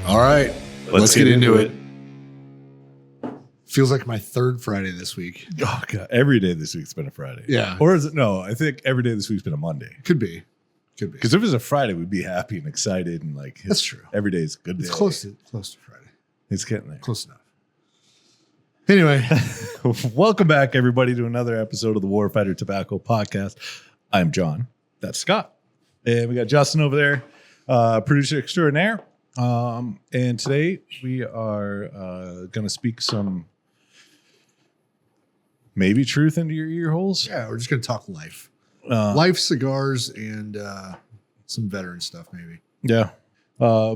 All right, let's get into it. Feels like my third Friday this week. Oh God, every day this week's been a Friday. Yeah. Or is it? No, I think every day this week's been a Monday. Could be. Because if it was a Friday, we'd be happy and excited and like. That's true. Every day is a good day. It's close to Friday. It's getting there. Close enough. Anyway, welcome back everybody to another episode of the Warfighter Tobacco Podcast. I'm John. That's Scott, and we got Justin over there, producer extraordinaire. And today we are going to speak some maybe truth into your ear holes. yeah, we're just going to talk life. Life, cigars, and some veteran stuff maybe. Yeah.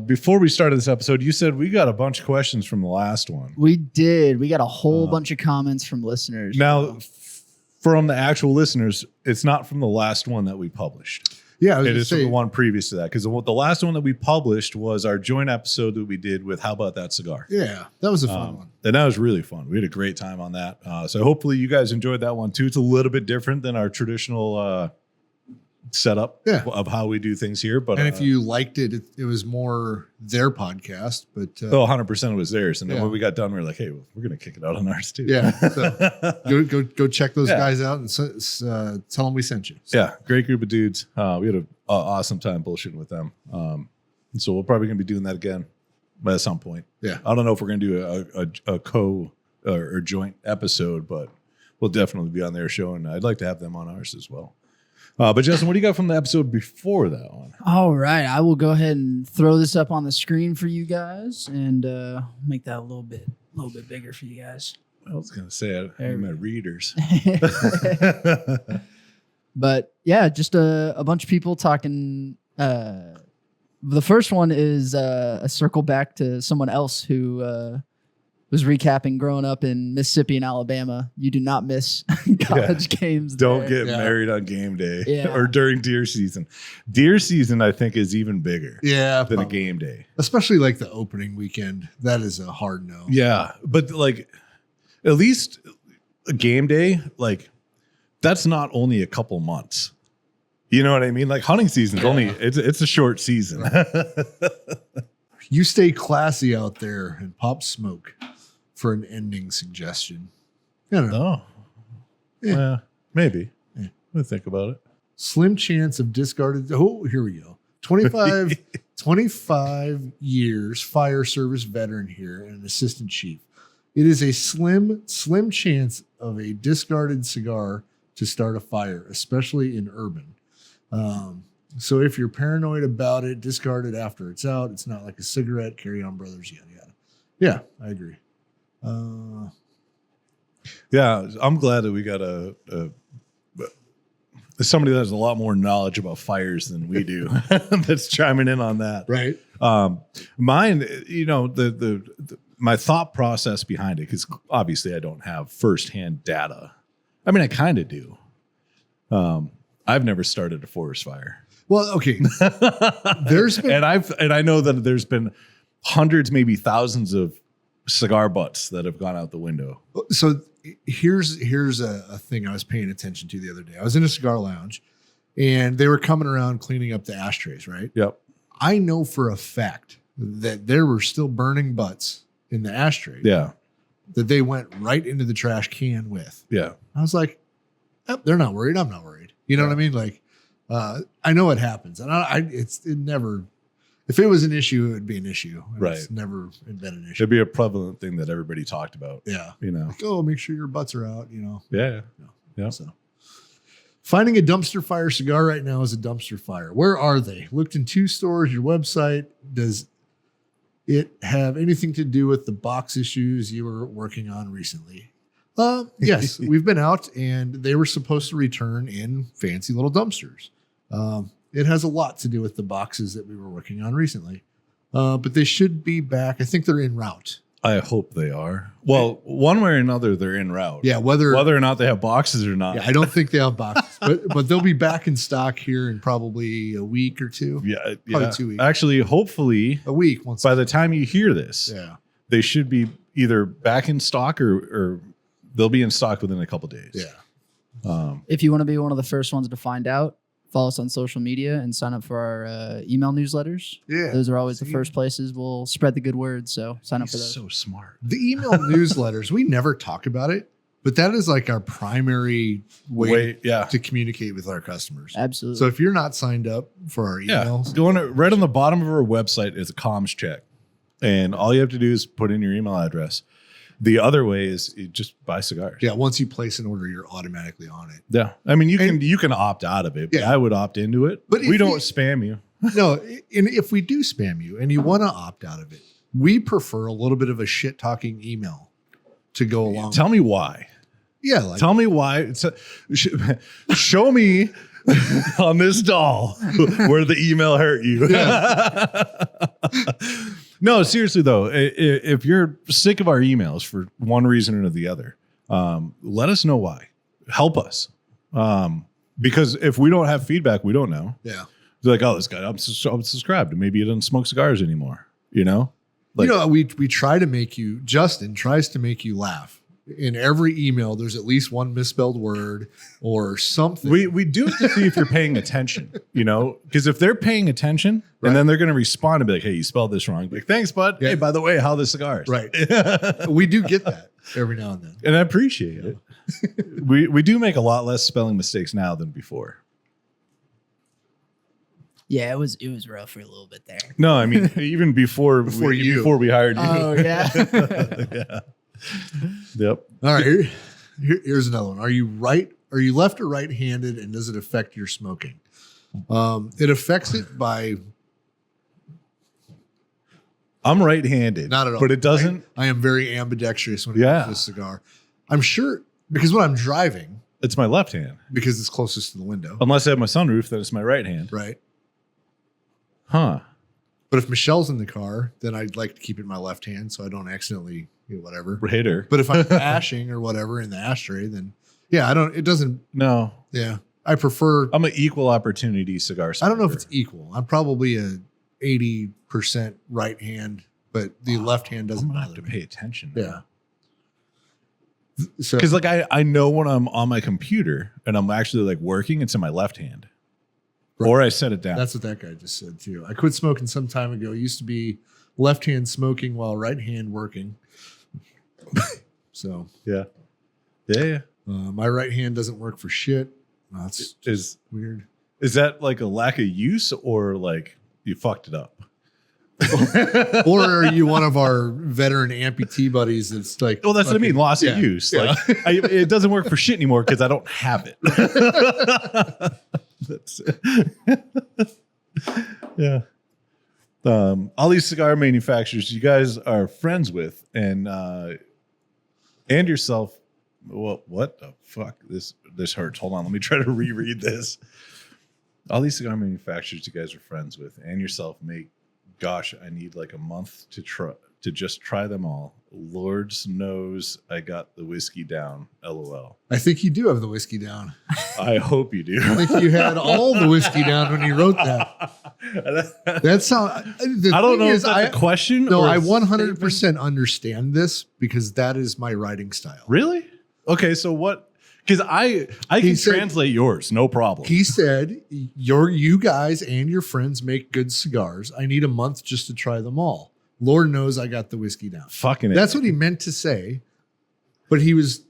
Before we started this episode, you said we got a bunch of questions from the last one. We did. We got a whole bunch of comments from listeners. Now, from the actual listeners, it's not from the last one that we published. Yeah, It is from the one previous to that, because the last one that we published was our joint episode that we did with How About That Cigar? Yeah, that was a fun one. And that was really fun. We had a great time on that. So hopefully you guys enjoyed that one too. It's a little bit different than our traditional setup of how we do things here. But and if you liked it, it was more their podcast. But 100% was theirs. And then when we got done, we were like, hey, we're going to kick it out on ours too. Yeah, so go check those guys out and tell them we sent you. So. Yeah, great group of dudes. We had an awesome time bullshitting with them. So we're probably going to be doing that again at some point. Yeah, I don't know if we're going to do a co or joint episode, but we'll definitely be on their show, and I'd like to have them on ours as well. But Justin, what do you got from the episode before that one? All right, I will go ahead and throw this up on the screen for you guys and make that a little bit bigger for you guys. I was going to say I my readers. But yeah, just a bunch of people talking. The first one is a circle back to someone else who was recapping growing up in Mississippi and Alabama. You do not miss college games. Don't get married on game day or during deer season. Deer season, I think, is even bigger than a game day. Especially like the opening weekend. That is a hard no. Yeah, but like at least a game day, like that's not only a couple months. You know what I mean? Like hunting season's only, it's a short season. You stay classy out there and pop smoke for an ending suggestion. I don't know. Maybe. Yeah. Let me think about it. Slim chance of discarded. Oh, here we go. 25 years fire service veteran here and an assistant chief. It is a slim chance of a discarded cigar to start a fire, especially in urban. So if you're paranoid about it, discard it after it's out. It's not like a cigarette, carry on brothers, yada, yada. Yeah, I agree. Yeah, I'm glad that we got somebody that has a lot more knowledge about fires than we do that's chiming in on that. Right. Mine, my thought process behind it, because obviously I don't have firsthand data. I mean, I kind of do. I've never started a forest fire. Well, okay. There's been, and I know that there's been hundreds, maybe thousands of cigar butts that have gone out the window. So here's a thing I was paying attention to the other day. I was in a cigar lounge and they were coming around cleaning up the ashtrays, right? Yep. I know for a fact that there were still burning butts in the ashtray. Yeah. That they went right into the trash can with. Yeah. I was like, oh, they're not worried. I'm not worried. You know what I mean? Like, I know it happens, and it never. If it was an issue, it would be an issue. Right. It's never been an issue. It'd be a prevalent thing that everybody talked about. Yeah. You know. Like, oh, make sure your butts are out. You know. Yeah. Yeah. So, finding a dumpster fire cigar right now is a dumpster fire. Where are they? Looked in 2 stores. Your website. Does it have anything to do with the box issues you were working on recently? Yes, we've been out and they were supposed to return in fancy little dumpsters. It has a lot to do with the boxes that we were working on recently, but they should be back. I think they're en route. I hope they are. Well, one way or another, they're en route. Yeah, whether or not they have boxes or not. Yeah, I don't think they have boxes, but they'll be back in stock here in probably a week or 2. Yeah, probably 2 weeks. Actually, hopefully a week. By the time you hear this, they should be either back in stock or they'll be in stock within a couple days. Yeah. If you want to be one of the first ones to find out, follow us on social media and sign up for our email newsletters. Yeah. Those are always the first places we'll spread the good word. So sign up for those. So smart. The email newsletters, we never talk about it, but that is like our primary way to communicate with our customers. Absolutely. So if you're not signed up for our emails, going right on the bottom of our website is a comms check. And all you have to do is put in your email address. The other way is you just buy cigars. yeah, once you place an order, you're automatically on it. Yeah. I mean, you can opt out of it. But Yeah. I would opt into it. But But we if don't you- spam you. No, and if we do spam you and you want to opt out of it, we prefer a little bit of a shit talking email to go along. Tell me why. Yeah, like Tell me why. Show me on this doll where the email hurt you. No, seriously though, if you're sick of our emails for one reason or the other, let us know why. Help us. Because if we don't have feedback, we don't know. yeah. They're like, oh, this guy, I'm subscribed. Maybe he doesn't smoke cigars anymore. You know? Like, we try to make you, Justin tries to make you laugh. In every email, there's at least one misspelled word or something. we do it to see if you're paying attention, you know? Because if they're paying attention, and then they're going to respond and be like, hey, you spelled this wrong. Like, thanks, bud. Yeah. Hey, by the way, how are the cigars? Right. We do get that every now and then. And I appreciate it. we do make a lot less spelling mistakes now than before. Yeah, it was rough for a little bit there. No, I mean, even before Before we hired you. Oh yeah. Yeah. Yep. All right. Here's another one. Are you left or right-handed, and does it affect your smoking? It affects it by I'm right-handed. not at all. But it doesn't. I am very ambidextrous when it comes to a cigar. I'm sure because when I'm driving, It's my left hand. because it's closest to the window, Unless I have my sunroof, then it's my right hand. right? Huh. But if Michelle's in the car, then I'd like to keep it in my left hand so I don't accidentally whatever. Hitter. But if I'm ashing or whatever in the ashtray, then it doesn't. No. Yeah, I prefer. I'm an equal opportunity cigar smoker. I don't know if it's equal. I'm probably a 80% right hand, but the left hand I'm doesn't gonna have bother to me. pay attention. Yeah. So Because like I know when I'm on my computer and I'm actually like working, it's in my left hand. Right. Or I set it down. that's what that guy just said too. I quit smoking some time ago. It used to be left hand smoking while right hand working. So yeah. Yeah. my right hand doesn't work for shit. That's Is weird. is that like a lack of use or like you fucked it up? Or are you one of our veteran amputee buddies that's like, Well, that's what I mean. Loss yeah, of use. yeah. Like it doesn't work for shit anymore because I don't have it. That's, yeah. All these cigar manufacturers you guys are friends with and yourself. Well, what the fuck? This hurts. Hold on. Let me try to reread this. All these cigar manufacturers you guys are friends with and yourself make, gosh, I need like a month to just try them all. Lord knows I got the whiskey down. LOL. I think you do have the whiskey down. I hope you do. I think you had all the whiskey down when you wrote that. That's how. I don't know if that's a question. No, or a I statement. 100% understand this because that is my writing style. Really? Okay, so what? Because I can said- translate yours, no problem. He said, you guys and your friends make good cigars. I need a month just to try them all. Lord knows I got the whiskey down. Fucking That's what he meant to say, but he was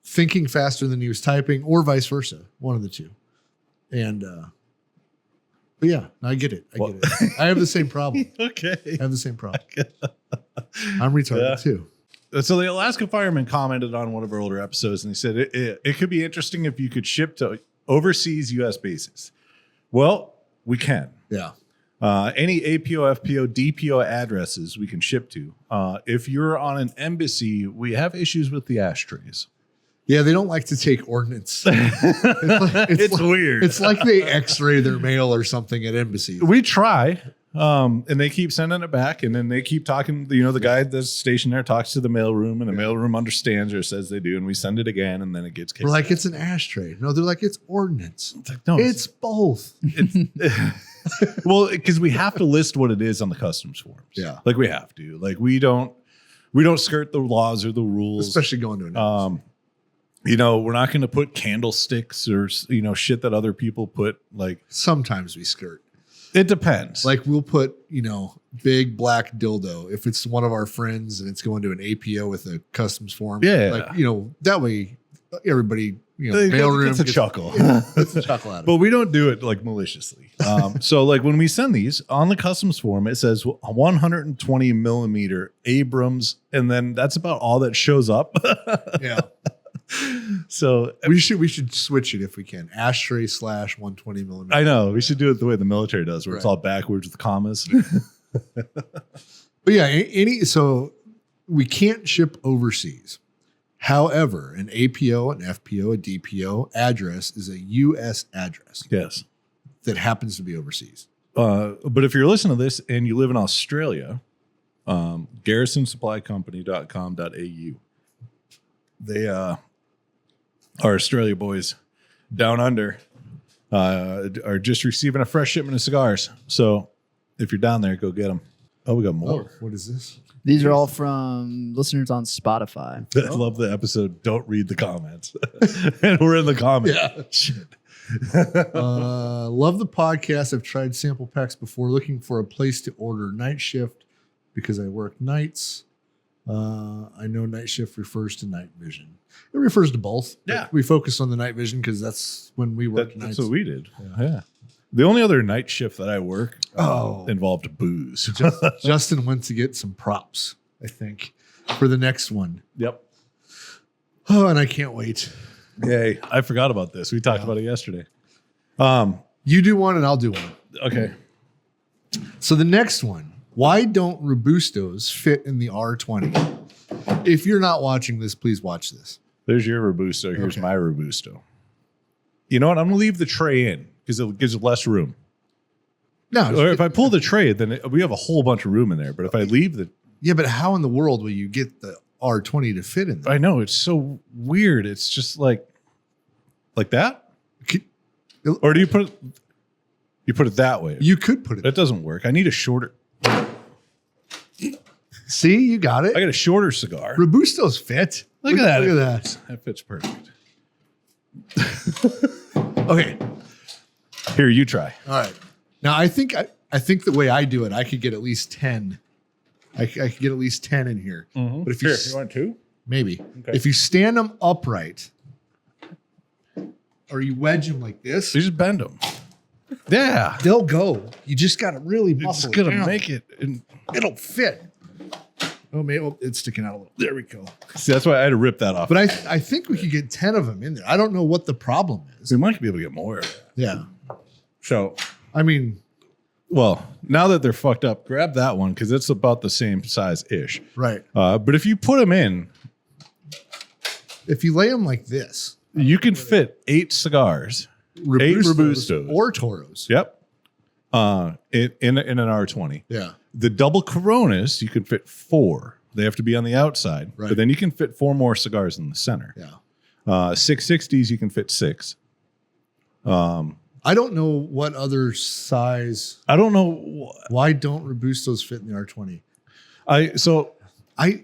thinking faster than he was typing, or vice versa, one of the two. And, but yeah, I get it. I get it. I have the same problem. Okay. I have the same problem. I'm retarded too. So the Alaska fireman commented on one of our older episodes, and he said it could be interesting if you could ship to overseas U.S. bases. Well, we can. Yeah. Any APO, FPO, DPO addresses we can ship to. If you're on an embassy, we have issues with the ashtrays. Yeah, they don't like to take ordnance. It's weird. It's like they x-ray their mail or something at embassies. We try, and they keep sending it back, and then they keep talking. The guy that's stationed there talks to the mailroom, and the mailroom understands or says they do, and we send it again, and then it gets kicked. We're like, it's an ashtray. No, they're like, it's ordnance. It's like, no, It's both. well, because we have to list what it is on the customs forms. Yeah. Like we have to. Like we don't skirt the laws or the rules. Especially going to an embassy. You know, we're not going to put candlesticks or, you know, shit that other people put. Like, Sometimes we skirt. it depends. Like we'll put, you know, big black dildo if it's one of our friends and it's going to an APO with a customs form. Yeah. Like, you know, that way everybody, you know, It mailroom gets a chuckle. gets a chuckle out of But it. we don't do it like maliciously. So like when we send these on the customs form, it says 120 millimeter Abrams. And then that's about all that shows up. Yeah. So We should switch it if we can. Ashtray / 120 millimeter. I know we should do it the way the military does, where it's Right. all backwards with commas. But yeah, so we can't ship overseas. However, an APO, an FPO, a DPO address is a U.S. address Yes. that happens to be overseas. But if you're listening to this and you live in Australia, garrisonsupplycompany.com.au. They our Australia boys down under are just receiving a fresh shipment of cigars. So if you're down there, go get them. Oh, we got more. Oh, what is this? These are all from listeners on Spotify. I love the episode. Don't read the comments. And we're in the comments. Yeah. Shit. Love the podcast. I've tried sample packs before, looking for a place to order night shift because I work nights. I know night shift refers to night vision. It refers to both. Yeah. But we focus on the night vision because that's when we work nights. That's what we did. Yeah. The only other night shift that I work Oh. involved booze. Justin went to get some props, I think, for the next one. Yep. Oh, and I can't wait. Yay. I forgot about this. We talked about it yesterday. You do one and I'll do one. Okay. So the next one, why don't Robustos fit in the R20? If you're not watching this, please watch this. There's your Robusto. Here's Okay. my Robusto. You know what? I'm going to leave the tray in because it gives less room. No, Or if I pull the tray, then we have a whole bunch of room in there. But if I leave the, yeah, but how in the world will you get the R20 to fit in there? I know it's so weird. It's just like that. Could- Or do you put it that way? You could put it. That doesn't work. I need a shorter. See, you got it. I got a shorter cigar. Robustos fit. Look at that. Look at that. That fits perfect. Okay. Here, you try. All right. Now I think the way I do it, I could get at least 10. I could get at least 10 in here. But if you, Here, you want two? maybe Okay. if you stand them upright, or you wedge them like this, You just bend them. Yeah. they'll go. You just got to really It's muscle going it to down. make it. And It'll fit. Oh, maybe it's sticking out a little. There we go. see, that's why I had to rip that off. But I think we could get 10 of them in there. I don't know what the problem is. we might be able to get more. Yeah. So, I mean, well, now that they're fucked up, grab that one because it's about the same size ish. right. But if you put them in, If you lay them like this, you can fit 8 cigars. Robustos. or Toros. Yep. In an R20. Yeah. The double Coronas, you can fit 4. They have to be on the outside. Right. But then you can fit 4 more cigars in the center. Yeah. 660s, you can fit 6. I don't know what other size. I don't know. Why don't Robustos fit in the R20?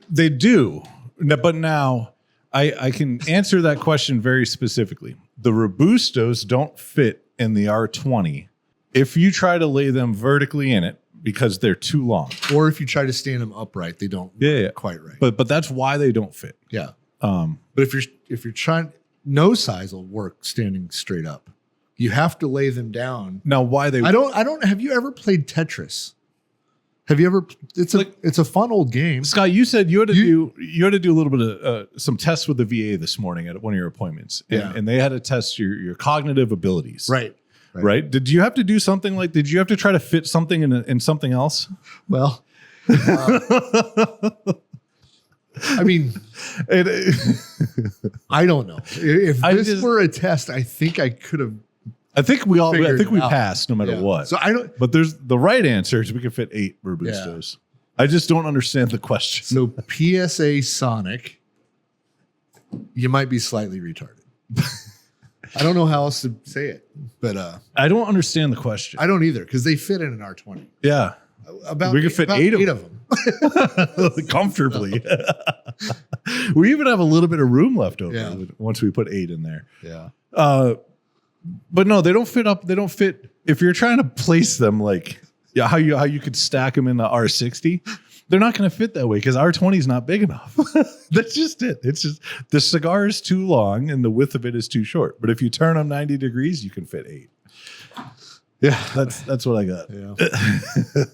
They do. But now I can answer that question very specifically. The Robustos don't fit in the R20 if you try to lay them vertically in it because they're too long. Or if you try to stand them upright, they don't Yeah. work quite right. But that's why they don't fit. yeah. But if you're trying, no size will work standing straight up. You have to lay them down. Now, why they I don't. Have you ever played Tetris? Have you ever? It's a fun old game. Scott, you said you had to do a little bit of some tests with the VA this morning at one of your appointments, and they had to test your cognitive abilities. Right? Did you have to do something like? Did you have to try to fit something in something else? Well, I mean, I don't know. If this were a test, I think I could have. I think we Figured it out. passed no matter Yeah. what. So I don't. But there's the right answer is we can fit 8 Robustos. I just don't understand the question. So PSA Sonic, you might be slightly retarded. I don't know how else to say it, but I don't understand the question. I don't either because they fit in an R20. Yeah. about we could fit about 8 8 of them. comfortably. We even have a little bit of room left over Yeah. once we put 8 in there. Yeah. But no, they don't fit up. They don't fit. If you're trying to place them like how you could stack them in the R60, they're not going to fit that way because R20 is not big enough. That's just it. It's just the cigar is too long and the width of it is too short. But if you turn them 90 degrees, you can fit 8. Yeah, that's what I got. Yeah.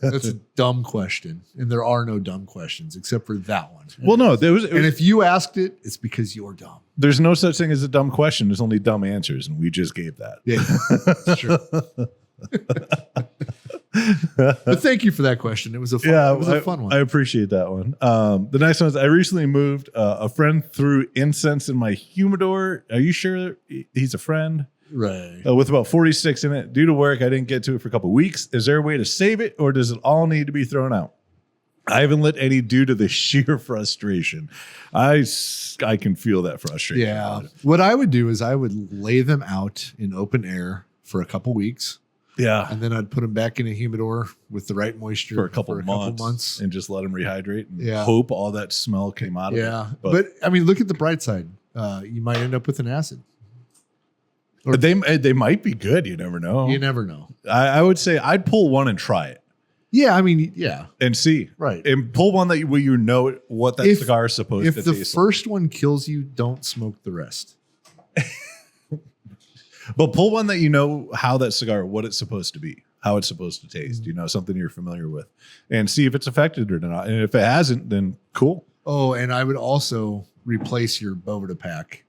That's a dumb question. And there are no dumb questions except for that one. Well, no, And if you asked it, it's because you're dumb. there's no such thing as a dumb question. There's only dumb answers, and we just gave that. Yeah, that's true. But thank you for that question. It was a fun one. I appreciate that one. The next one is I recently moved. A friend threw incense in my humidor. Are you sure he's a friend? Right. With about 46 in it. Due to work, I didn't get to it for a couple of weeks. Is there a way to save it, or does it all need to be thrown out? I haven't lit any due to the sheer frustration. I can feel that frustration. Yeah. What I would do is I would lay them out in open air for a couple weeks. Yeah. And then I'd put them back in a humidor with the right moisture For a couple months and just let them rehydrate and hope all that smell came out of it. Yeah. But I mean, look at the bright side. You might end up with an acid. Or they might be good. You never know. You never know. I would say I'd pull one and try it. Yeah, I mean, yeah. And see. Right. And pull one where you know what that cigar is supposed to taste like. If the first one kills you, don't smoke the rest. But pull one that you know how that cigar, what it's supposed to be, how it's supposed to taste, something you're familiar with, and see if it's affected or not. And if it hasn't, then cool. Oh, and I would also replace your Boveda pack.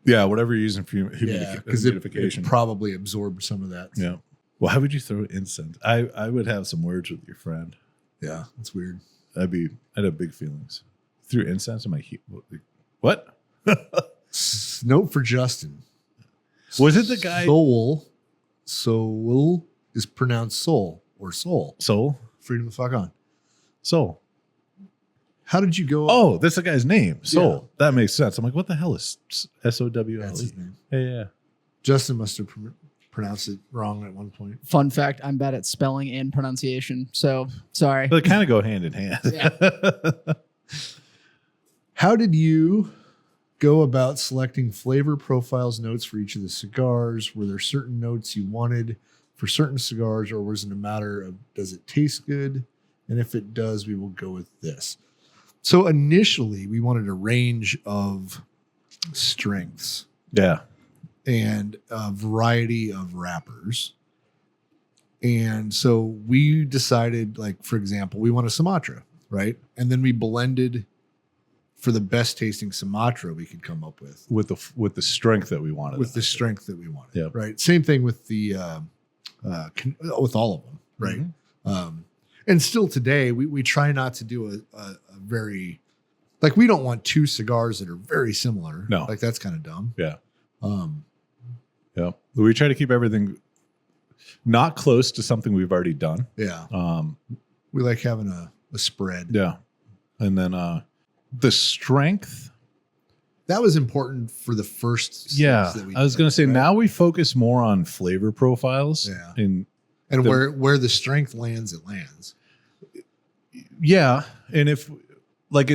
Yeah, whatever you're using for because it probably absorbed some of that. Yeah. Why would you throw incense? I would have some words with your friend. Yeah, that's weird. I'd have big feelings. Threw incense in my what? Note for Justin. Was it the guy? Soul is pronounced soul or soul. Soul? Freedom the fuck on. Soul. How did you go? Oh, that's the guy's name. Soul. Yeah. That makes sense. I'm like, what the hell is SOWL? That's his name. Yeah. Justin must have pronounced it wrong at one point. Fun fact, I'm bad at spelling and pronunciation. So sorry. But they kind of go hand in hand. Yeah. How did you go about selecting flavor profiles notes for each of the cigars? Were there certain notes you wanted for certain cigars, or was it a matter of does it taste good? And if it does, we will go with this. So initially, we wanted a range of strengths. Yeah. And a variety of wrappers. And so we decided, like, for example, we want a Sumatra, right? And then we blended for the best tasting Sumatra we could come up with the strength that we wanted. With the strength that we wanted. Yeah. Right. Same thing with the with all of them. Right. Mm-hmm. And still today, we try not to do a very, like, we don't want 2 cigars that are very similar. No. Like, that's kind of dumb. Yeah. Yeah. We try to keep everything not close to something we've already done. Yeah. We like having a spread. Yeah. And then the strength. That was important for the first. Yeah. I was going to say, right? now we focus more on flavor profiles. Yeah. And where the strength lands, it lands. Yeah. And if, like,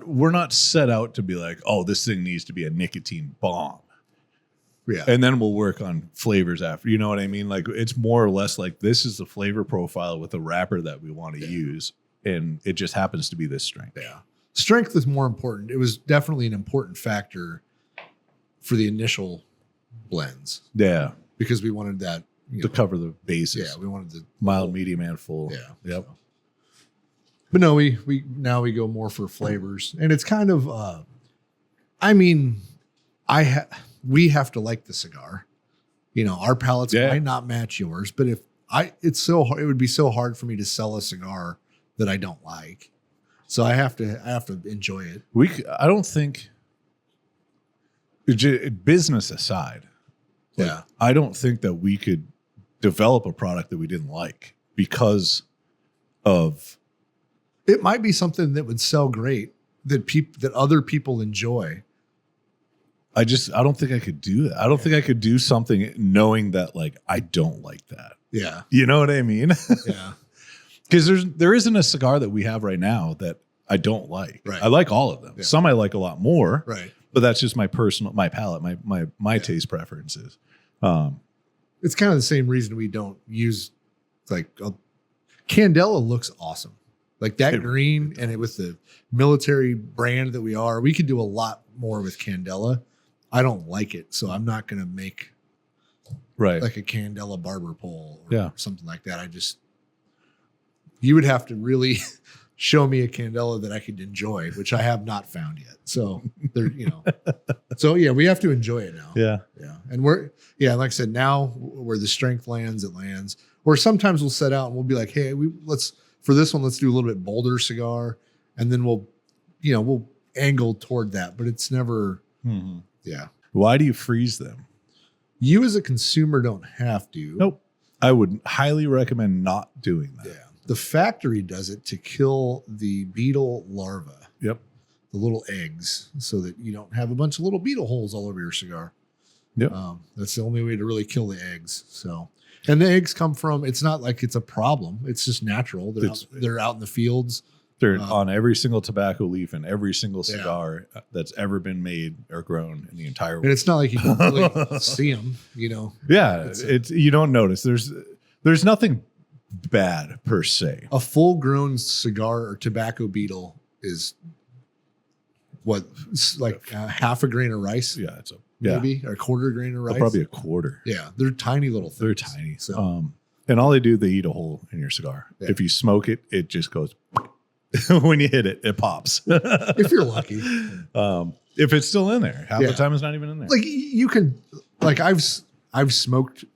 we're not set out to be like, oh, this thing needs to be a nicotine bomb. Yeah. And then we'll work on flavors after. You know what I mean? Like, it's more or less like this is the flavor profile with the wrapper that we want to use. And it just happens to be this strength. Yeah. Strength is more important. It was definitely an important factor for the initial blends. Yeah. Because we wanted that to cover the bases. Yeah. We wanted the mild, medium, and full. Yeah. Yep. So. But no, we go more for flavors. And it's kind of we have to like the cigar. Our palates might not match yours, but it would be so hard for me to sell a cigar that I don't like. So I have to enjoy it. I don't think, business aside, yeah, I don't think that we could develop a product that we didn't like because of. It might be something that would sell great that other people enjoy. I don't think I could do that. I don't think I could do something knowing that, like, I don't like that. Yeah. You know what I mean? Yeah. Because there isn't a cigar that we have right now that I don't like. Right. I like all of them. Yeah. Some I like a lot more. Right. But that's just my palate, my taste preferences. It's kind of the same reason we don't use Candela looks awesome. Like that green and it with the military brand that we could do a lot more with Candela. I don't like it, so I'm not going to make like a Candela barber pole or something like that. You would have to really show me a Candela that I could enjoy, which I have not found yet. So so yeah, we have to enjoy it now. Yeah. Yeah. And like I said, now where the strength lands, it lands. Or sometimes we'll set out and we'll be like, hey, for this one, let's do a little bit bolder cigar. And then we'll angle toward that, but it's never, yeah. Why do you freeze them? You as a consumer don't have to. Nope. I would highly recommend not doing that. Yeah. The factory does it to kill the beetle larvae. Yep. The little eggs, so that you don't have a bunch of little beetle holes all over your cigar. Yep. That's the only way to really kill the eggs. So, and the eggs come from, it's not like it's a problem. It's just natural. They're out in the fields. They're on every single tobacco leaf and every single cigar that's ever been made or grown in the entire world. And it's not like you can really see them, Yeah, you don't notice. There's nothing bad per se. A full-grown cigar or tobacco beetle is half a grain of rice? Yeah, maybe or a quarter grain of rice. Probably a quarter. Yeah, they're tiny little things. They're tiny. So, and all they eat a hole in your cigar. Yeah. If you smoke it, it just goes. When you hit it, it pops. if you're lucky. If it's still in there, half the time it's not even in there. Like you can, like I've smoked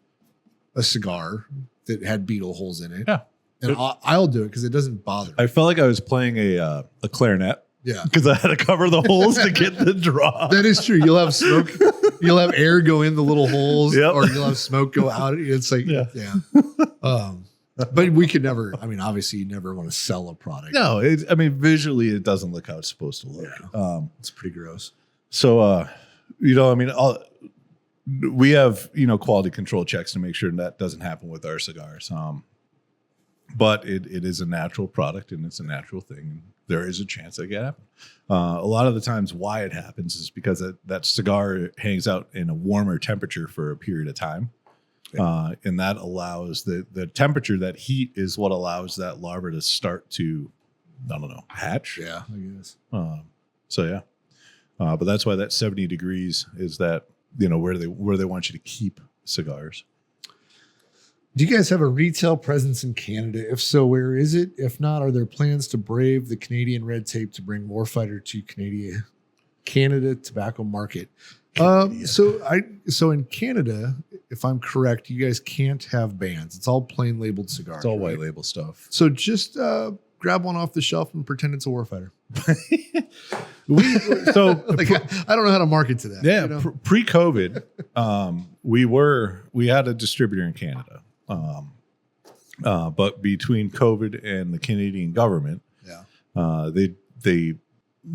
a cigar that had beetle holes in it. Yeah, and I'll do it because it doesn't bother me. I felt like I was playing a clarinet. Yeah, because I had to cover the holes to get the draw. That is true. You'll have smoke. You'll have air go in the little holes, Yep. or you'll have smoke go out. It's like yeah. But we could never. I mean, obviously, you never want to sell a product. No, visually, it doesn't look how it's supposed to look. Yeah. It's pretty gross. So, we have quality control checks to make sure that doesn't happen with our cigars. But it is a natural product and it's a natural thing. There is a chance that it can happen. A lot of the times why it happens is because that cigar hangs out in a warmer temperature for a period of time. And that allows the temperature, that heat is what allows that larva to start to, I don't know, hatch. Yeah, I guess. But that's why that 70 degrees is that, where they want you to keep cigars. Do you guys have a retail presence in Canada? If so, where is it? If not, are there plans to brave the Canadian red tape to bring Warfighter to Canada tobacco market? So in Canada, if I'm correct, you guys can't have bands. It's all plain labeled cigars. It's all white label stuff. So just grab one off the shelf and pretend it's a Warfighter. I don't know how to market to that. Yeah, pre-COVID, we had a distributor in Canada. But between COVID and the Canadian government, they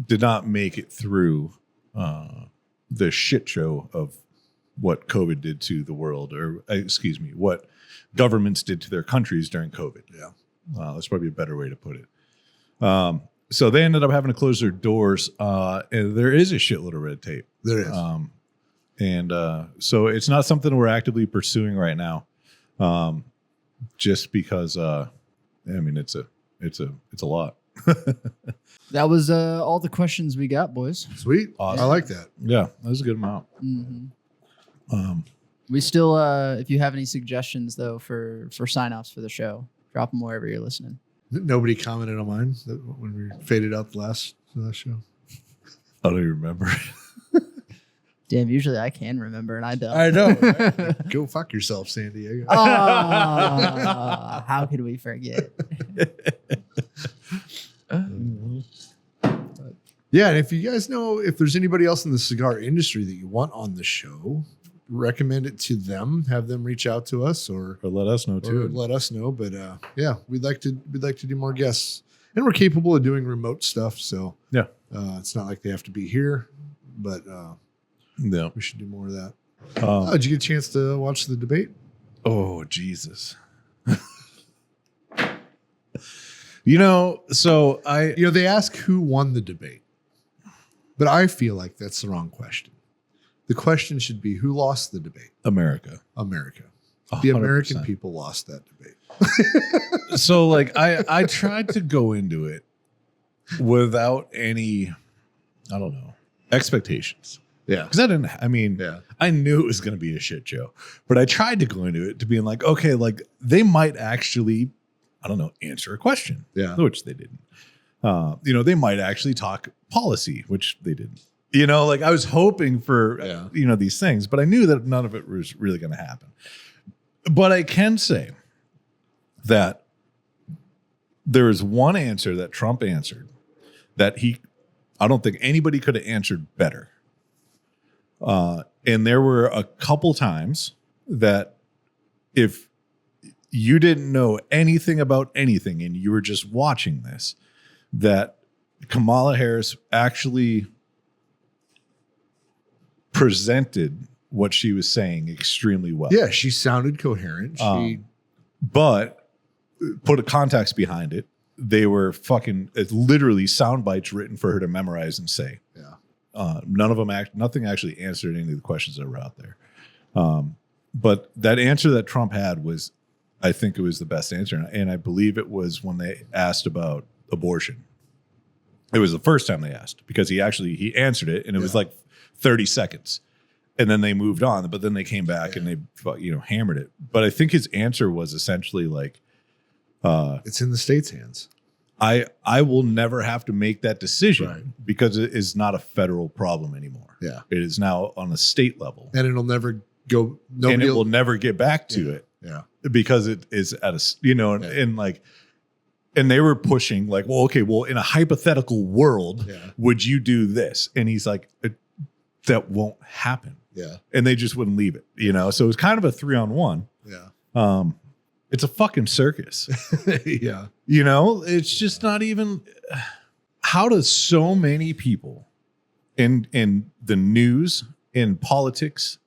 did not make it through the shit show of what COVID did to the world, or what governments did to their countries during COVID. Yeah, that's probably a better way to put it. So they ended up having to close their doors, and there is a shitload of red tape. There is, so it's not something we're actively pursuing right now. Just because, it's a lot. That was all the questions we got, boys. Sweet. Awesome. I like that. Yeah, that was a good amount. Mm-hmm. We still, if you have any suggestions though for sign-offs for the show, drop them wherever you're listening. Nobody commented on mine when we faded out the last show. I don't even remember. Damn, usually I can remember and I don't. I know. Right? Go fuck yourself, San Diego. How could we forget? Yeah, and if you guys know if there's anybody else in the cigar industry that you want on the show, recommend it to them. Have them reach out to us, or let us know too. Let us know. But we'd like to do more guests, and we're capable of doing remote stuff. So it's not like they have to be here, but we should do more of that. Did you get a chance to watch the debate? Oh Jesus! So they ask who won the debate, but I feel like that's the wrong question. The question should be who lost the debate? America. The American people lost that debate. So I tried to go into it without any, I don't know, expectations. Yeah. Because I knew it was going to be a shit show, but I tried to go into it to being like, okay, like they might actually, I don't know, answer a question. Yeah. Which they didn't. They might actually talk policy, which they didn't. I was hoping for, these things, but I knew that none of it was really going to happen. But I can say that there is one answer that Trump answered that I don't think anybody could have answered better. And there were a couple times that if you didn't know anything about anything and you were just watching this, that Kamala Harris actually presented what she was saying extremely well. Yeah, she sounded coherent. But put a context behind it. They were it's literally sound bites written for her to memorize and say. Yeah. Nothing actually answered any of the questions that were out there. But that answer that Trump had was, I think it was the best answer. And I believe it was when they asked about abortion. It was the first time they asked because he answered it and it was like 30 seconds. And then they moved on, but then they came back and they, hammered it. But I think his answer was essentially like, it's in the state's hands. I will never have to make that decision because it is not a federal problem anymore. Yeah. It is now on a state level. And it'll never go. And it will never get back to it. Yeah. Because it is at a, and they were pushing like, well, okay, well, in a hypothetical world, would you do this? And he's like, that won't happen. Yeah. And they just wouldn't leave it, So it was kind of a 3-on-1. Yeah. It's a fucking circus. Yeah. It's just not even, how does so many people in the news, in politics,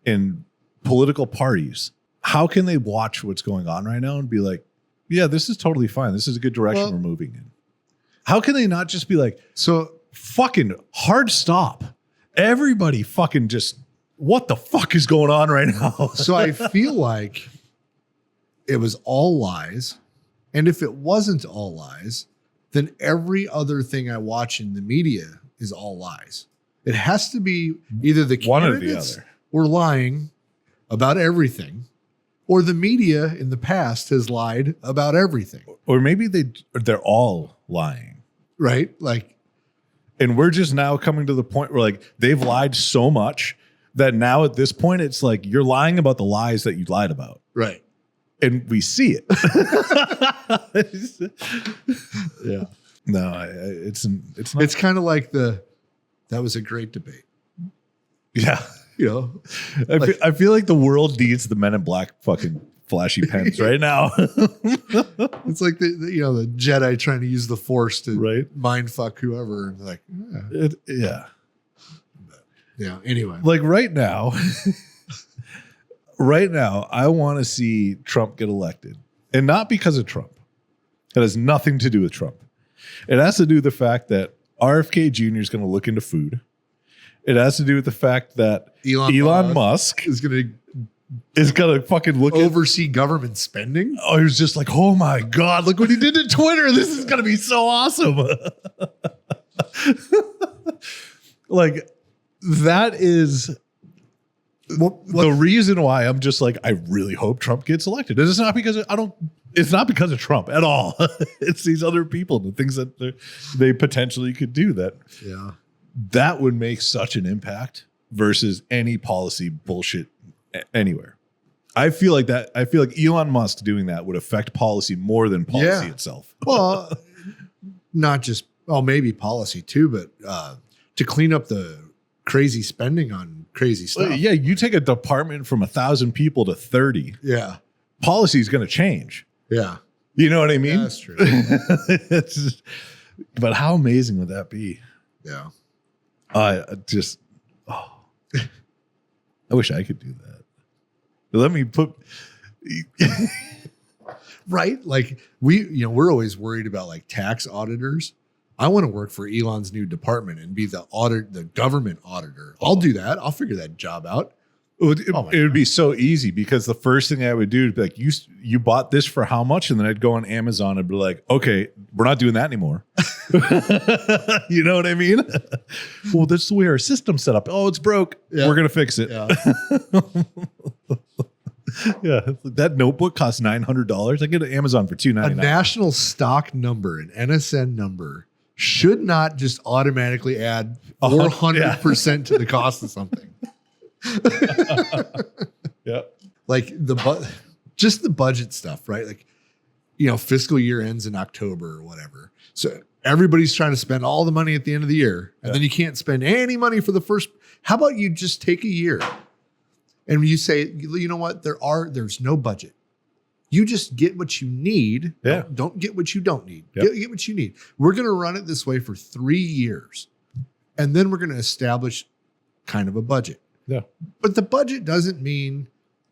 in political parties, how can they watch what's going on right now and be like, yeah, this is totally fine. This is a good direction we're moving in. How can they not just be like, so fucking hard stop? Everybody fucking just, what the fuck is going on right now? So I feel like it was all lies. And if it wasn't all lies, then every other thing I watch in the media is all lies. It has to be either the one or the candidates other were lying about everything, or the media in the past has lied about everything. Or maybe they're all lying. Right? Like, and we're just now coming to the point where like they've lied so much that now at this point it's like you're lying about the lies that you lied about. right. And we see it. Yeah. No, it's not. It's kind of like that was a great debate. Yeah. I feel like the world needs the Men in Black fucking flashy pens right now. It's like the Jedi trying to use the Force to mind fuck whoever. And like, yeah. Anyway, like right now, I want to see Trump get elected, and not because of Trump. It has nothing to do with Trump. It has to do with the fact that RFK Jr. is going to look into food. It has to do with the fact that Elon Musk is going to fucking look oversee government spending. Oh, he was just like, oh my God, look what he did to Twitter. This is going to be so awesome. Like, that is the reason why I'm just like, I really hope Trump gets elected. And it's not because it's not because of Trump at all. It's these other people, the things that they potentially could do that would make such an impact versus any policy bullshit anywhere. I feel like Elon Musk doing that would affect policy more than policy itself. Well, not just, maybe policy too, but to clean up the crazy spending on crazy stuff. Yeah, you take a department from 1,000 people to 30. Yeah. Policy is going to change. Yeah. You know what I mean? Yeah, that's true. But how amazing would that be? Yeah. I wish I could do that. Let me put Right? Like we're always worried about like tax auditors. I want to work for Elon's new department and be the government auditor. I'll do that. I'll figure that job out. It would be so easy because the first thing I would do is be like, you bought this for how much? And then I'd go on Amazon and be like, okay, we're not doing that anymore. You know what I mean? Well, that's the way our system's set up. Oh, it's broke. Yeah. We're going to fix it. Yeah. Yeah. That notebook costs $900. I get it at Amazon for $299. A national stock number, an NSN number, should not just automatically add 400% to the cost of something. Yeah. Like just the budget stuff, right? Like, fiscal year ends in October or whatever. So everybody's trying to spend all the money at the end of the year, and then you can't spend any money for the first. How about you just take a year and you say, you know what? There's no budget. You just get what you need. Yeah. Don't get what you don't need. Yep. Get what you need. We're going to run it this way for 3 years, and then we're going to establish kind of a budget. Yeah. But the budget doesn't mean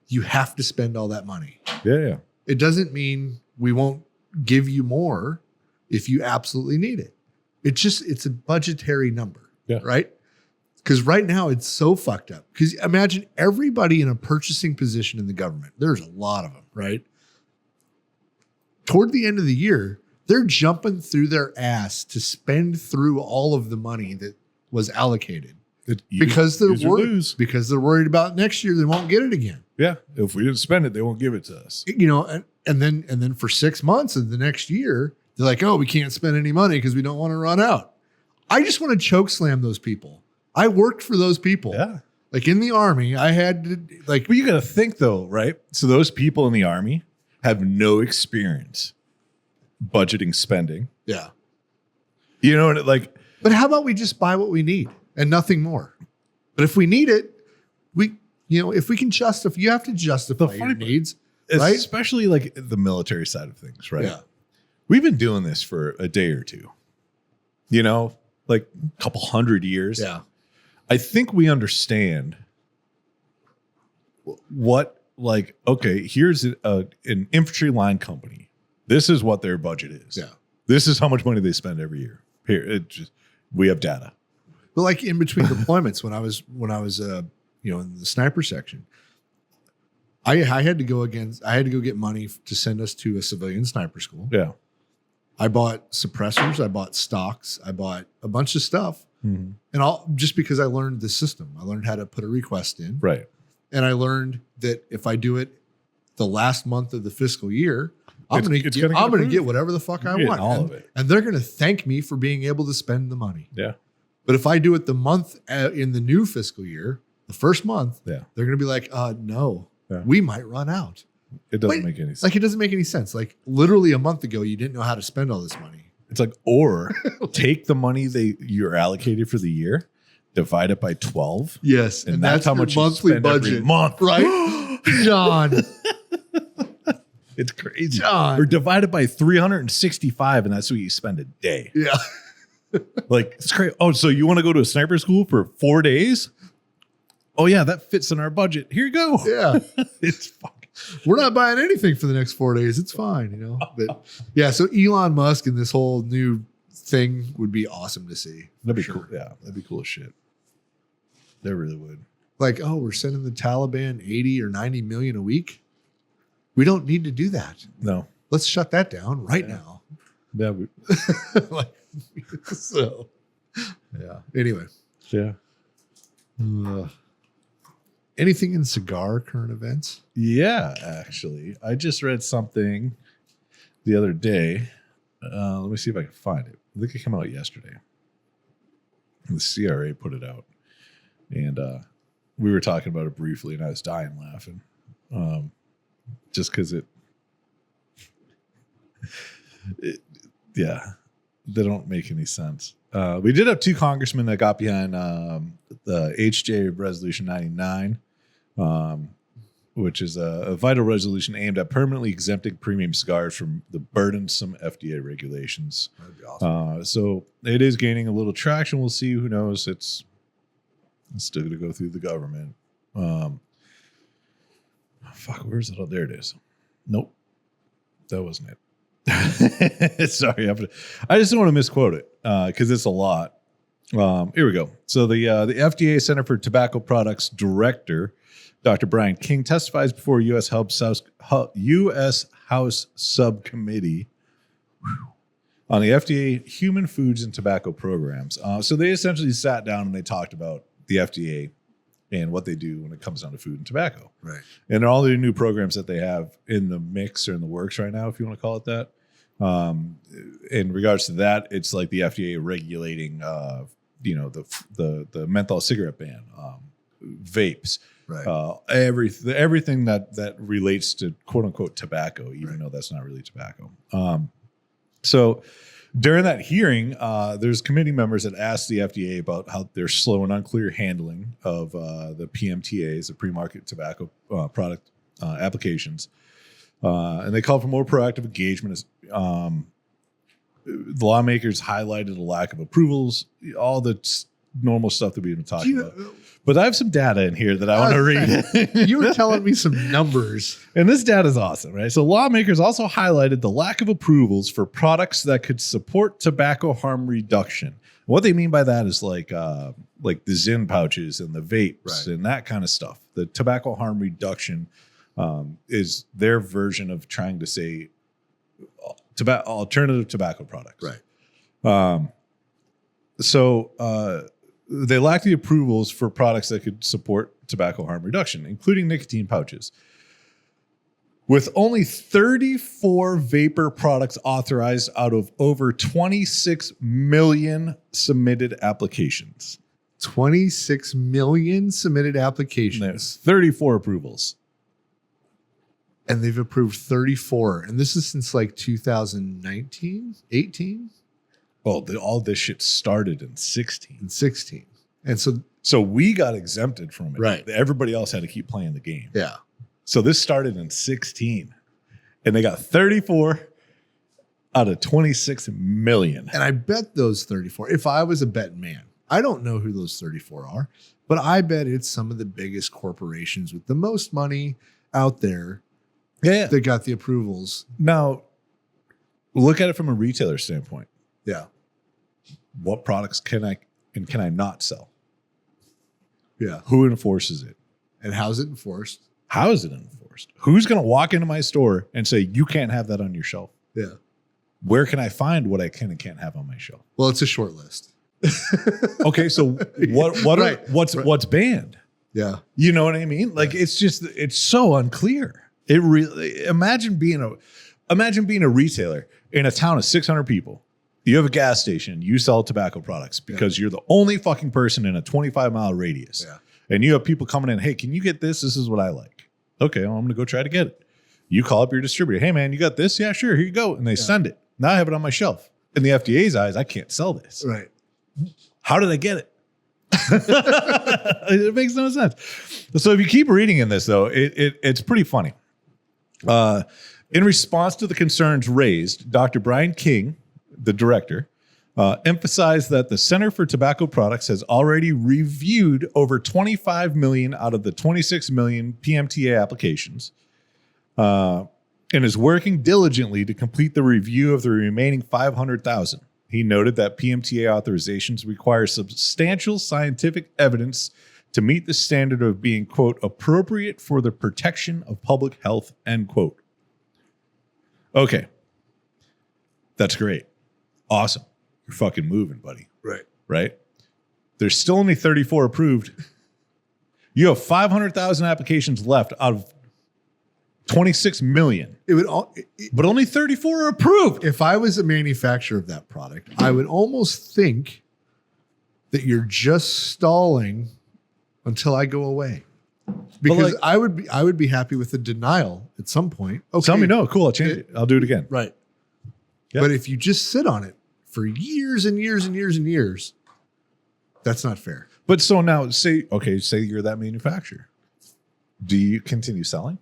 you have to spend all that money. Yeah. It doesn't mean we won't give you more if you absolutely need it. It's a budgetary number, right? Because right now it's so fucked up. Because imagine everybody in a purchasing position in the government. There's a lot of them, right? Toward the end of the year, they're jumping through their ass to spend through all of the money that was allocated. Because they're worried about next year they won't get it again. Yeah. If we didn't spend it, they won't give it to us. And then for 6 months of the next year, they're like, oh, we can't spend any money because we don't want to run out. I just want to choke slam those people. I worked for those people. Yeah. Like in the Army, I had to But you got to think though, right? So those people in the Army have no experience budgeting spending. Yeah. But how about we just buy what we need and nothing more? But if we need it, if we can justify, you have to justify your needs, right? Especially like the military side of things, right? Yeah. We've been doing this for a day or two, like a couple 100 years. Yeah. I think we understand what, okay, here's an infantry line company. This is what their budget is. Yeah. This is how much money they spend every year. Here, we have data. But like in between deployments, when I was in the sniper section, I had to go get money to send us to a civilian sniper school. Yeah. I bought suppressors, I bought stocks, I bought a bunch of stuff. Mm-hmm. And just because I learned the system, I learned how to put a request in. Right. And I learned that if I do it the last month of the fiscal year, I'm going to get whatever the fuck I want. All of it. And they're going to thank me for being able to spend the money. Yeah. But if I do it the month in the new fiscal year, the first month, they're going to be like, no, we might run out. It doesn't make any sense. Like, it doesn't make any sense. Like, literally a month ago, you didn't know how to spend all this money. It's like, or take the money you're allocated for the year, divide it by 12. Yes. And that's how much monthly you spend every month. Right? John. It's crazy. John. Or divide it by 365, and that's what you spend a day. Yeah. Like, it's crazy. Oh, so you want to go to a sniper school for 4 days? Oh, yeah, that fits in our budget. Here you go. Yeah. It's fucking. We're not buying anything for the next 4 days. It's fine, But yeah, so Elon Musk and this whole new thing would be awesome to see. That'd be cool. Yeah, that'd be cool as shit. They really would. Like, oh, we're sending the Taliban 80 or 90 million a week. We don't need to do that. No. Let's shut that down right now. Yeah. So, yeah. Anyway. Yeah. Anything in cigar current events? Yeah, actually. I just read something the other day. Let me see if I can find it. I think it came out yesterday. The CRA put it out. And we were talking about it briefly, and I was dying laughing. Just because they don't make any sense. We did have two congressmen that got behind the HJ Resolution 99, which is a vital resolution aimed at permanently exempting premium cigars from the burdensome FDA regulations. That'd be awesome. So it is gaining a little traction. We'll see. Who knows? It's still going to go through the government. Fuck, where's it? Oh, there it is. Nope. that wasn't it. Sorry, I just don't want to misquote it because it's a lot. Here we go. So the FDA Center for Tobacco Products Director, Dr. Brian King, testifies before U.S. House Subcommittee on the FDA Human Foods and Tobacco Programs. So they essentially sat down and they talked about the FDA and what they do when it comes down to food and tobacco. Right. And all the new programs that they have in the mix or in the works right now, if you want to call it that. In regards to that, it's like the FDA regulating, the menthol cigarette ban, vapes, Right. everything that relates to quote unquote tobacco, even though that's not really tobacco. So during that hearing, there's committee members that asked the FDA about how they're slow and unclear handling of the PMTAs, the pre-market tobacco product applications. And they called for more proactive engagement. The lawmakers highlighted the lack of approvals, all the normal stuff that we've been talking about. But I have some data in here that I want to read. You were telling me some numbers. And this data is awesome, right? So lawmakers also highlighted the lack of approvals for products that could support tobacco harm reduction. What they mean by that is like the Zyn pouches and the vapes and that kind of stuff. The tobacco harm reduction is their version of trying to say alternative tobacco products. Right. So they lack the approvals for products that could support tobacco harm reduction, including nicotine pouches. With only 34 vapor products authorized out of over 26 million submitted applications. 26 million submitted applications. There's 34 approvals. And they've approved 34. And this is since like 2019, 18? Well, all this shit started in 16. And 16. And so we got exempted from it. Right. Everybody else had to keep playing the game. Yeah. So this started in 16. And they got 34 out of 26 million. And I bet those 34, if I was a betting man, I don't know who those 34 are, but I bet it's some of the biggest corporations with the most money out there that got the approvals. Now, look at it from a retailer standpoint. Yeah. What products can I not sell? Yeah. Who enforces it? And how's it enforced? How is it enforced? Who's going to walk into my store and say, you can't have that on your shelf? Yeah. Where can I find what I can and can't have on my shelf? Well, it's a short list. Okay, so what's banned? Yeah. You know what I mean? Like it's so unclear. It really imagine being a retailer in a town of 600 people. You have a gas station, you sell tobacco products because you're the only fucking person in a 25-mile radius. Yeah. And you have people coming in, hey, can you get this? This is what I like. Okay, well, I'm going to go try to get it. You call up your distributor. Hey, man, you got this? Yeah, sure. Here you go. And they send it. Now I have it on my shelf. In the FDA's eyes, I can't sell this. Right. How did I get it? It makes no sense. So if you keep reading in this, though, it's pretty funny. In response to the concerns raised, Dr. Brian King, the director, emphasized that the Center for Tobacco Products has already reviewed over 25 million out of the 26 million PMTA applications and is working diligently to complete the review of the remaining 500,000. He noted that PMTA authorizations require substantial scientific evidence to meet the standard of being, quote, appropriate for the protection of public health, end quote. Okay. That's great. Awesome. You're fucking moving, buddy. Right. Right? There's still only 34 approved. You have 500,000 applications left out of 26 million. But only 34 are approved. If I was a manufacturer of that product, I would almost think that you're just stalling until I go away. Because I would be happy with a denial at some point. Okay. Tell me no. Cool. I'll change it. I'll do it again. Right. Yep. But if you just sit on it for years and years and years and years, that's not fair. But so now say you're that manufacturer. Do you continue selling?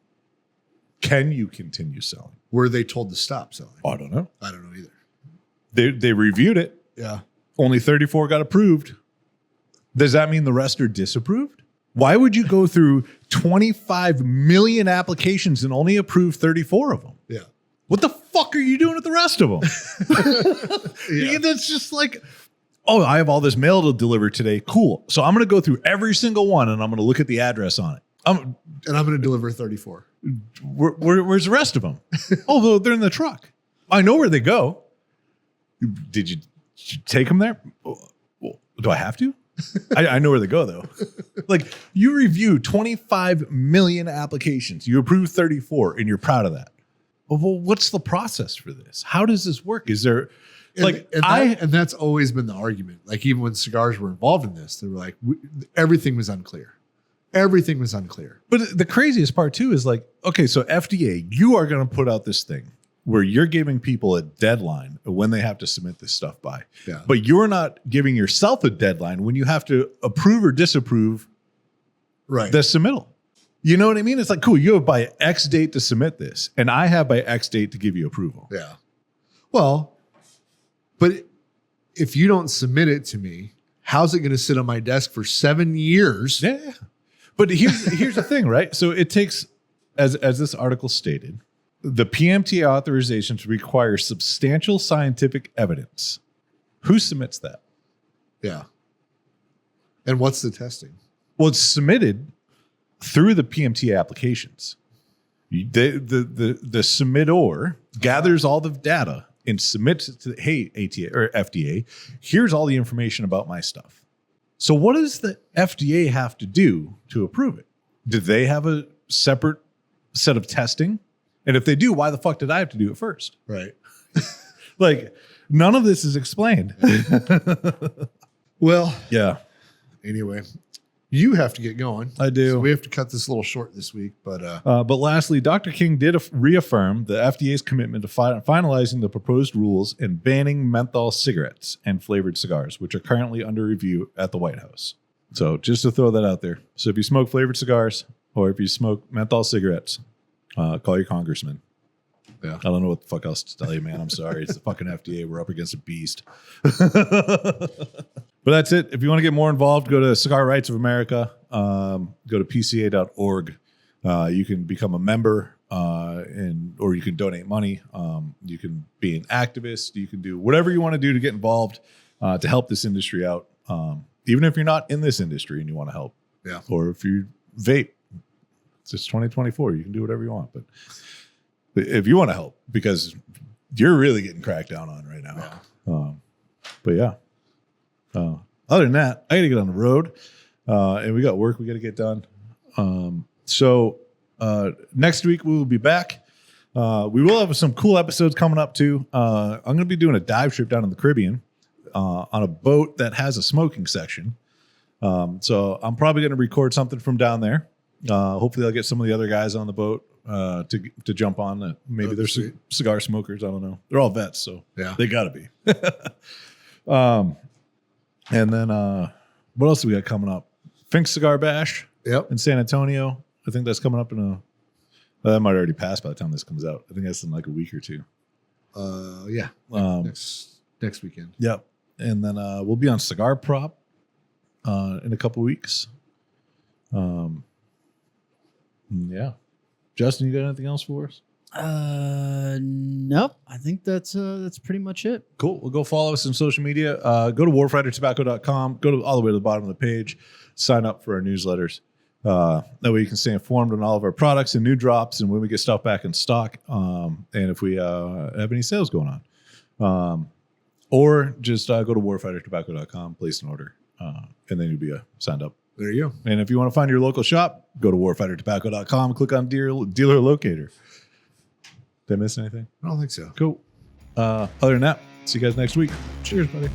Can you continue selling? Were they told to stop selling? Oh, I don't know. I don't know either. They reviewed it. Yeah. Only 34 got approved. Does that mean the rest are disapproved? Why would you go through 25 million applications and only approve 34 of them? Yeah. What the fuck are you doing with the rest of them? Yeah. That's just like, oh, I have all this mail to deliver today. Cool. So I'm going to go through every single one and I'm going to look at the address on it. And I'm going to deliver 34. Where's the rest of them? Oh, they're in the truck. I know where they go. Did you take them there? Do I have to? I know where they go, though. Like, you review 25 million applications. You approve 34, and you're proud of that. Well, what's the process for this? How does this work? Is there, and that's always been the argument. Like, even when cigars were involved in this, they were like, everything was unclear. Everything was unclear. But the craziest part, too, is like, okay, so FDA, you are going to put out this thing where you're giving people a deadline of when they have to submit this stuff by. Yeah. But you're not giving yourself a deadline when you have to approve or disapprove Right. the submittal. You know what I mean? It's like, cool, you have by X date to submit this, and I have by X date to give you approval. Yeah. Well, but if you don't submit it to me, how's it going to sit on my desk for 7 years? Yeah. But here's the thing, right? So it takes, as this article stated, the PMTA authorizations require substantial scientific evidence. Who submits that? Yeah. And what's the testing? Well, it's submitted through the PMTA applications. The submitter gathers all the data and submits it to, hey, ATA or FDA, here's all the information about my stuff. So what does the FDA have to do to approve it? Do they have a separate set of testing? And if they do, why the fuck did I have to do it first? Right. Like, none of this is explained. Well, Yeah, anyway, you have to get going. I do. So we have to cut this a little short this week, but But lastly, Dr. King did reaffirm the FDA's commitment to finalizing the proposed rules and banning menthol cigarettes and flavored cigars, which are currently under review at the White House. So just to throw that out there. So if you smoke flavored cigars or if you smoke menthol cigarettes, call your congressman. yeah. I don't know what the fuck else to tell you, man. I'm sorry. It's the fucking FDA. We're up against a beast. But that's it. If you want to get more involved, go to Cigar Rights of America. Go to pca.org. You can become a member, or you can donate money. You can be an activist. You can do whatever you want to do to get involved to help this industry out. Even if you're not in this industry and you want to help. Yeah. Or if you vape, it's just 2024. You can do whatever you want. But if you want to help, because you're really getting cracked down on right now. Yeah. But yeah. Other than that, I got to get on the road, and we got work we got to get done. So next week we will be back. We will have some cool episodes coming up too. I'm going to be doing a dive trip down in the Caribbean on a boat that has a smoking section. So I'm probably going to record something from down there. Hopefully I'll get some of the other guys on the boat to jump on. Maybe they're cigar smokers. I don't know. They're all vets, so Yeah. they got to be. And then what else do we got coming up? Fink Cigar Bash Yep. in San Antonio. I think that's coming up that might already pass by the time this comes out. I think that's in like a week or two. Yeah. Next weekend. Yep. And then we'll be on Cigar Prop in a couple weeks. Yeah. Justin, you got anything else for us? Nope. I think that's pretty much it. Cool. Well, go follow us on social media. Go to warfightertobacco.com. Go all the way to the bottom of the page. Sign up for our newsletters. That way you can stay informed on all of our products and new drops and when we get stuff back in stock. And if we have any sales going on. Or just go to warfightertobacco.com, place an order, and then you'll be signed up. There you go. And if you want to find your local shop, go to warfightertobacco.com, click on dealer locator. Did I miss anything? I don't think so. Cool. Other than that, see you guys next week. Cheers, buddy.